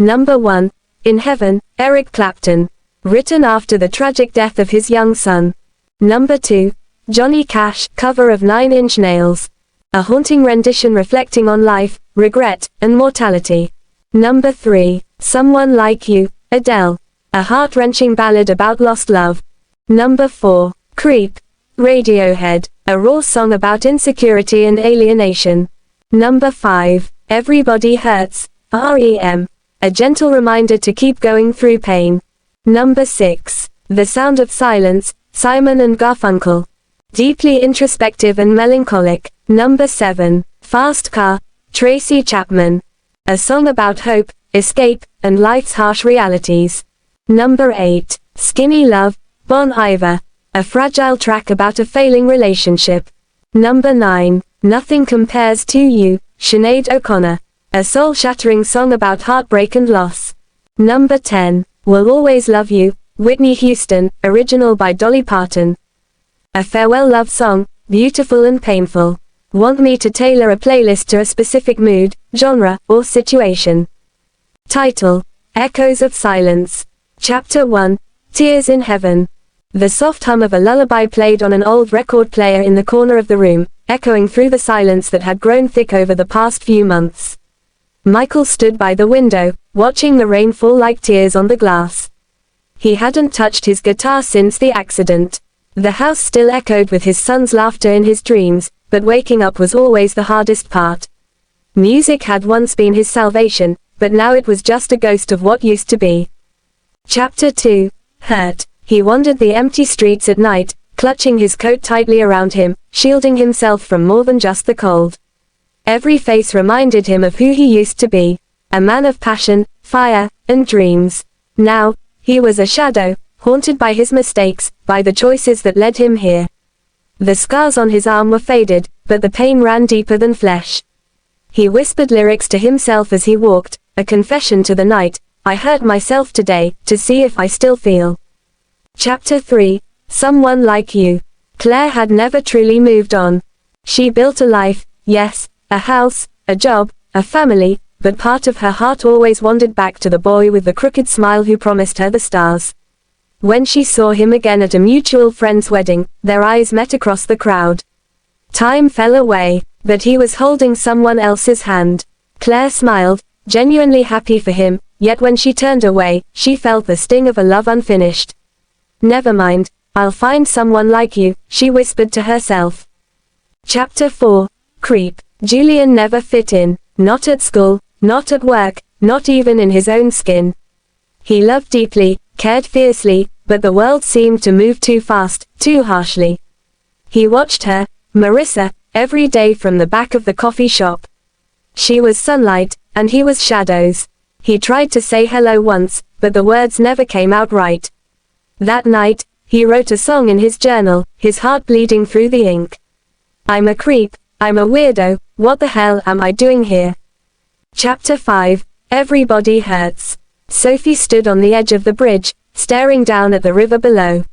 Number 1. In Heaven, Eric Clapton. Written after the tragic death of his young son. Number 2. Johnny Cash, cover of 9 Inch Nails. A haunting rendition reflecting on life, regret, and mortality. Number 3. Someone Like You, Adele. A heart-wrenching ballad about lost love. Number 4. Creep, Radiohead. A raw song about insecurity and alienation. Number 5. Everybody Hurts, R.E.M. A gentle reminder to keep going through pain. Number 6. The Sound of Silence, Simon and Garfunkel. Deeply introspective and melancholic. Number 7. Fast Car, Tracy Chapman. A song about hope, escape, and life's harsh realities. Number 8. Skinny Love, Iver. A fragile track about a failing relationship. Number 9. Nothing Compares to You, Sinéad O'Connor. A soul-shattering song about heartbreak and loss. Number 10. Will Always Love You, Whitney Houston, original by Dolly Parton. A farewell love song, beautiful and painful. Want me to tailor a playlist to a specific mood, genre, or situation? Title: Echoes of Silence. Chapter 1. Tears in Heaven. The soft hum of a lullaby played on an old record player in the corner of the room, echoing through the silence that had grown thick over the past few months. Michael stood by the window, watching the rain fall like tears on the glass. He hadn't touched his guitar since the accident. The house still echoed with his son's laughter in his dreams, but waking up was always the hardest part. Music had once been his salvation, but now it was just a ghost of what used to be. Chapter 2. Hurt. He wandered the empty streets at night, clutching his coat tightly around him, shielding himself from more than just the cold. Every face reminded him of who he used to be. A man of passion, fire, and dreams. Now, he was a shadow, haunted by his mistakes, by the choices that led him here. The scars on his arm were faded, but the pain ran deeper than flesh. He whispered lyrics to himself as he walked, a confession to the night. I hurt myself today, to see if I still feel. Chapter 3. Someone Like You. Claire had never truly moved on. She built a life, yes, a house, a job, a family, but part of her heart always wandered back to the boy with the crooked smile who promised her the stars. When she saw him again at a mutual friend's wedding, their eyes met across the crowd. Time fell away, but he was holding someone else's hand. Claire smiled, genuinely happy for him, yet when she turned away, she felt the sting of a love unfinished. Never mind, I'll find someone like you, she whispered to herself. Chapter 4. Creep. Julian never fit in, not at school, not at work, not even in his own skin. He loved deeply, cared fiercely, but the world seemed to move too fast, too harshly. He watched her, Marissa, every day from the back of the coffee shop. She was sunlight, and he was shadows. He tried to say hello once, but the words never came out right. That night, he wrote a song in his journal, his heart bleeding through the ink. I'm a creep, I'm a weirdo, what the hell am I doing here? Chapter 5. Everybody Hurts. Sophie stood on the edge of the bridge, staring down at the river below.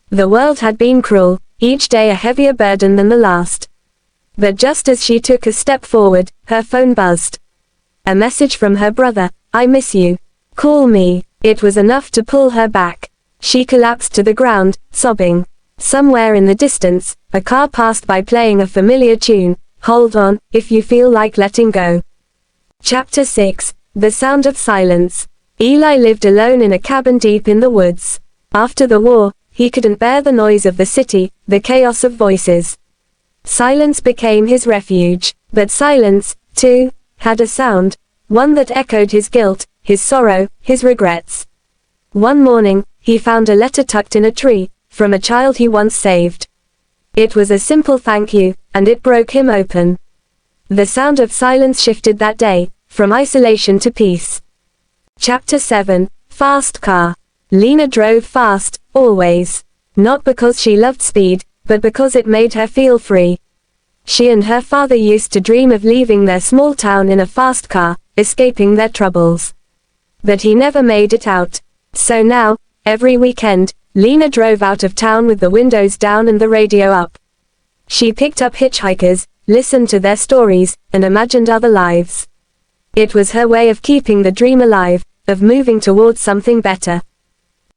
The world had been cruel, each day a heavier burden than the last. But just as she took a step forward, her phone buzzed. A message from her brother, I miss you. Call me. It was enough to pull her back. She collapsed to the ground, sobbing. Somewhere in the distance, a car passed by playing a familiar tune, Hold On, If You Feel Like Letting Go. Chapter 6. The Sound of Silence. Eli lived alone in a cabin deep in the woods. After the war, he couldn't bear the noise of the city, the chaos of voices. Silence became his refuge, but silence, too, had a sound, one that echoed his guilt, his sorrow, his regrets. One morning, he found a letter tucked in a tree, from a child he once saved. It was a simple thank you, and it broke him open. The sound of silence shifted that day, from isolation to peace. Chapter 7. Fast Car. Lena drove fast, always. Not because she loved speed, but because it made her feel free. She and her father used to dream of leaving their small town in a fast car, escaping their troubles. But he never made it out. So now, every weekend, Lena drove out of town with the windows down and the radio up. She picked up hitchhikers, listened to their stories, and imagined other lives. It was her way of keeping the dream alive, of moving towards something better.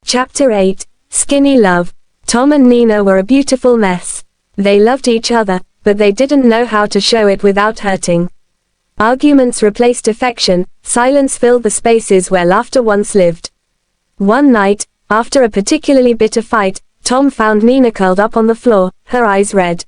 Chapter 8, Skinny Love. Tom and Nina were a beautiful mess. They loved each other, but they didn't know how to show it without hurting. Arguments replaced affection, silence filled the spaces where laughter once lived. One night, after a particularly bitter fight, Tom found Nina curled up on the floor, her eyes red.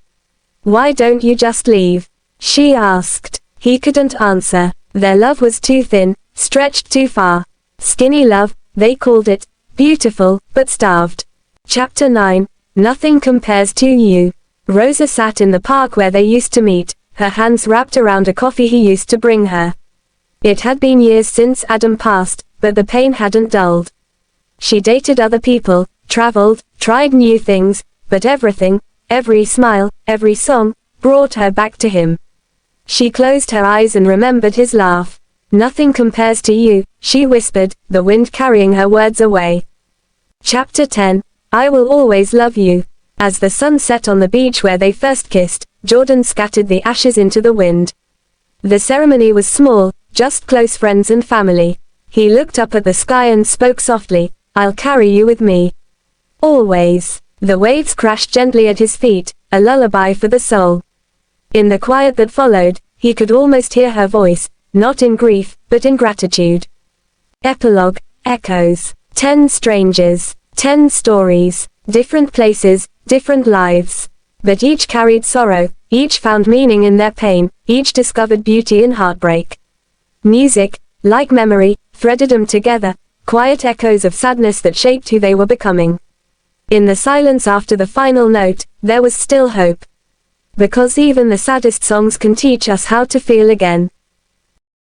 "Why don't you just leave?" she asked. He couldn't answer. Their love was too thin, stretched too far. Skinny love, they called it, beautiful, but starved. Chapter 9, Nothing Compares to You. Rosa sat in the park where they used to meet, her hands wrapped around a coffee he used to bring her. It had been years since Adam passed, but the pain hadn't dulled. She dated other people, traveled, tried new things, but everything, every smile, every song, brought her back to him. She closed her eyes and remembered his laugh. "Nothing compares to you," she whispered, the wind carrying her words away. Chapter 10, I Will Always Love You. As the sun set on the beach where they first kissed, Jordan scattered the ashes into the wind. The ceremony was small, just close friends and family. He looked up at the sky and spoke softly, "I'll carry you with me. Always." The waves crashed gently at his feet, a lullaby for the soul. In the quiet that followed, he could almost hear her voice, not in grief, but in gratitude. Epilogue, Echoes. 10 strangers, 10 stories, different places, different lives. But each carried sorrow, each found meaning in their pain, each discovered beauty in heartbreak. Music, like memory, threaded them together, quiet echoes of sadness that shaped who they were becoming. In the silence after the final note, there was still hope. Because even the saddest songs can teach us how to feel again.